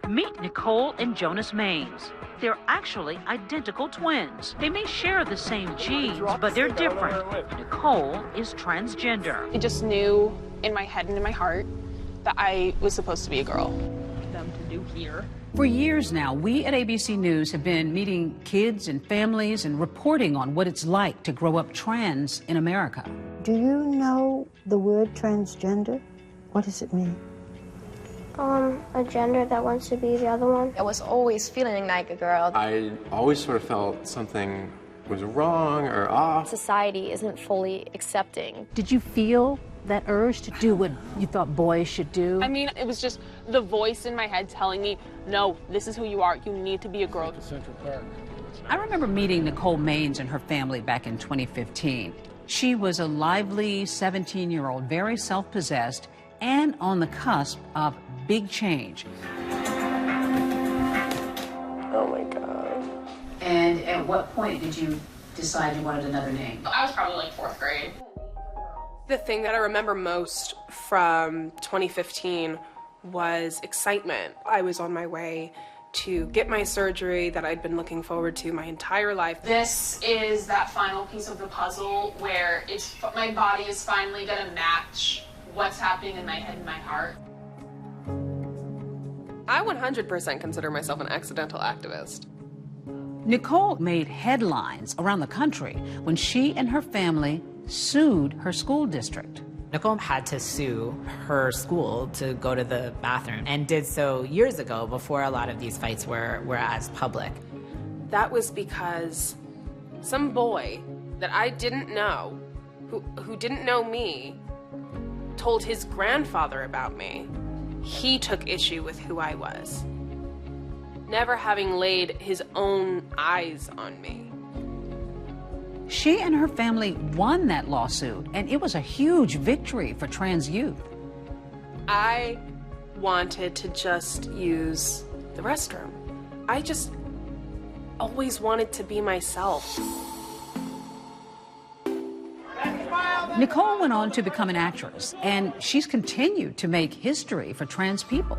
Meet Nicole and Jonas Maines. They're actually identical twins. They may share the same genes, but they're different. Nicole is transgender. I just knew in my head and in my heart that I was supposed to be a girl. Them to do here. For years now, we at ABC News have been meeting kids and families and reporting on what it's like to grow up trans in America. Do you know the word transgender? What does it mean? A gender that wants to be the other one. I was always feeling like a girl. I always sort of felt something was wrong or off. Society isn't fully accepting. Did you feel that urge to do what you thought boys should do? I mean, it was just the voice in my head telling me, no, this is who you are. You need to be a girl. I remember meeting Nicole Maines and her family back in 2015. She was a lively 17-year-old, very self-possessed, and on the cusp of big change. Oh my God. And at what point did you decide you wanted another name? I was probably like 4th grade. The thing that I remember most from 2015 was excitement. I was on my way to get my surgery that I'd been looking forward to my entire life. This is that final piece of the puzzle where my body is finally gonna match what's happening in my head and my heart. I 100% consider myself an accidental activist. Nicole made headlines around the country when she and her family sued her school district. Nicole had to sue her school to go to the bathroom and did so years ago before a lot of these fights were as public. That was because some boy that I didn't know, who didn't know me, told his grandfather about me. He took issue with who I was, never having laid his own eyes on me. She and her family won that lawsuit, and it was a huge victory for trans youth. I wanted to just use the restroom. I just always wanted to be myself. Nicole went on to become an actress, and she's continued to make history for trans people.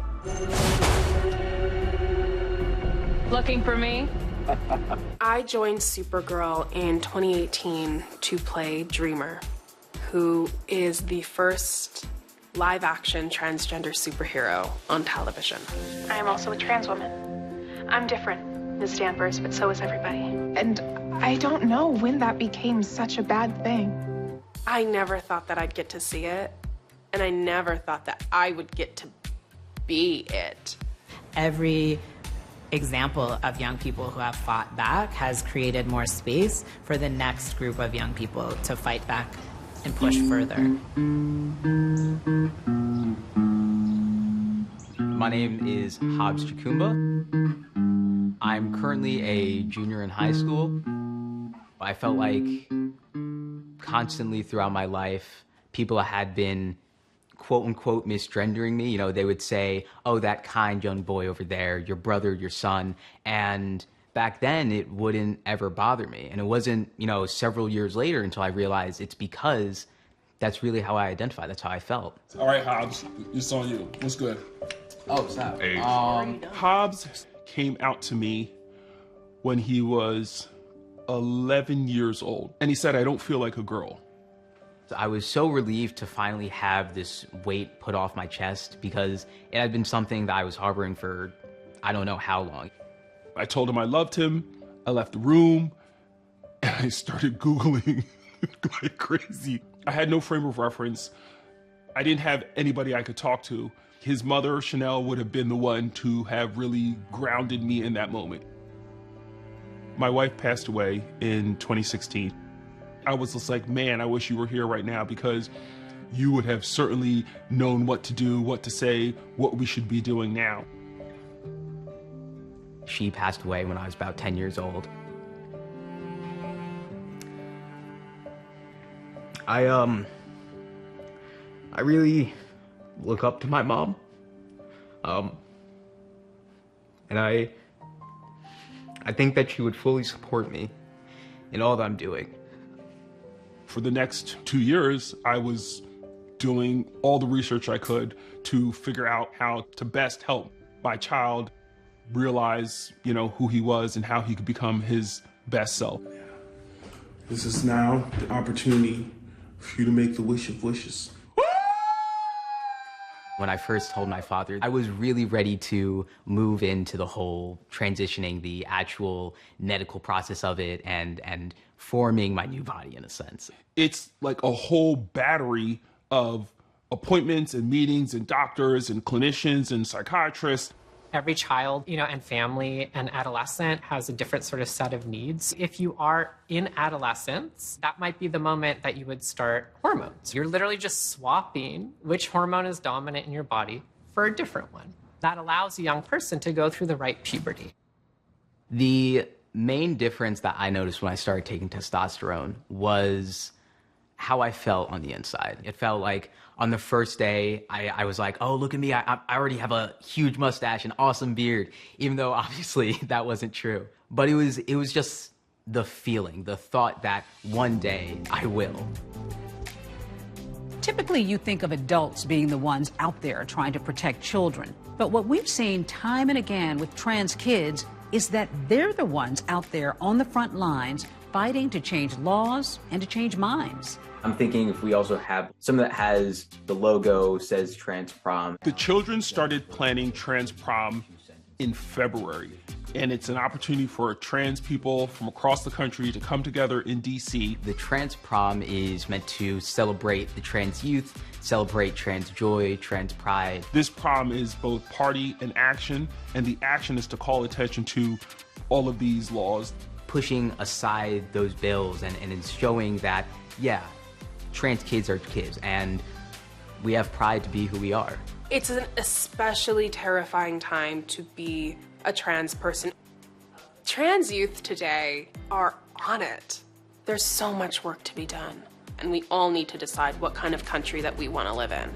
Looking for me? I joined Supergirl in 2018 to play Dreamer, who is the first live-action transgender superhero on television. I am also a trans woman. I'm different, Ms. Danvers, but so is everybody. And I don't know when that became such a bad thing. I never thought that I'd get to see it, and I never thought that I would get to be it. Every example of young people who have fought back has created more space for the next group of young people to fight back and push further. My name is Hobbes Chukumba. I'm currently a junior in high school. I felt like constantly throughout my life, people had been quote-unquote misgendering me. You know, they would say, oh, that kind young boy over there, your brother, your son. And back then, it wouldn't ever bother me. And it wasn't, you know, several years later until I realized it's because that's really how I identify. That's how I felt. All right, Hobbes, it's on you. What's good? Oh, stop. Hey. Hobbes came out to me when he was 11 years old. And he said, I don't feel like a girl. I was so relieved to finally have this weight put off my chest because it had been something that I was harboring for I don't know how long. I told him I loved him. I left the room and I started Googling like crazy. I had no frame of reference. I didn't have anybody I could talk to. His mother, Chanel, would have been the one to have really grounded me in that moment. My wife passed away in 2016. I was just like, man, I wish you were here right now because you would have certainly known what to do, what to say, what we should be doing now. She passed away when I was about 10 years old. I really look up to my mom. And I think that she would fully support me in all that I'm doing. For the next 2 years, I was doing all the research I could to figure out how to best help my child realize, who he was and how he could become his best self. This is now the opportunity for you to make the wish of wishes. When I first told my father, I was really ready to move into the whole transitioning, the actual medical process of it, and forming my new body in a sense. It's like a whole battery of appointments and meetings and doctors and clinicians and psychiatrists. Every child, and family and adolescent has a different sort of set of needs. If you are in adolescence, that might be the moment that you would start hormones. You're literally just swapping which hormone is dominant in your body for a different one. That allows a young person to go through the right puberty. The main difference that I noticed when I started taking testosterone was how I felt on the inside. It felt like on the first day, I was like, oh, look at me, I already have a huge mustache, an awesome beard, even though obviously that wasn't true. But it was just the feeling, the thought that one day I will. Typically, you think of adults being the ones out there trying to protect children. But what we've seen time and again with trans kids is that they're the ones out there on the front lines fighting to change laws and to change minds. I'm thinking if we also have something that has the logo, says trans prom. The children started planning trans prom in February, and it's an opportunity for trans people from across the country to come together in DC. The trans prom is meant to celebrate the trans youth, celebrate trans joy, trans pride. This prom is both party and action, and the action is to call attention to all of these laws. Pushing aside those bills and showing that, yeah, trans kids are kids, and we have pride to be who we are. It's an especially terrifying time to be a trans person. Trans youth today are on it. There's so much work to be done, and we all need to decide what kind of country that we want to live in.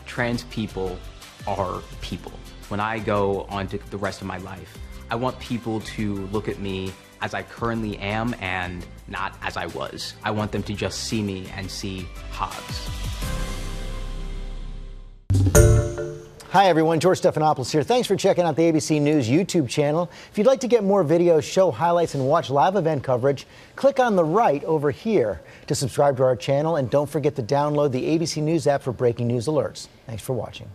Trans people are people. When I go on to the rest of my life, I want people to look at me as I currently am and not as I was. I want them to just see me and see Hobbes. Hi everyone, George Stephanopoulos here. Thanks for checking out the ABC News YouTube channel. If you'd like to get more videos, show highlights, and watch live event coverage, click on the right over here to subscribe to our channel, and don't forget to download the ABC News app for breaking news alerts. Thanks for watching.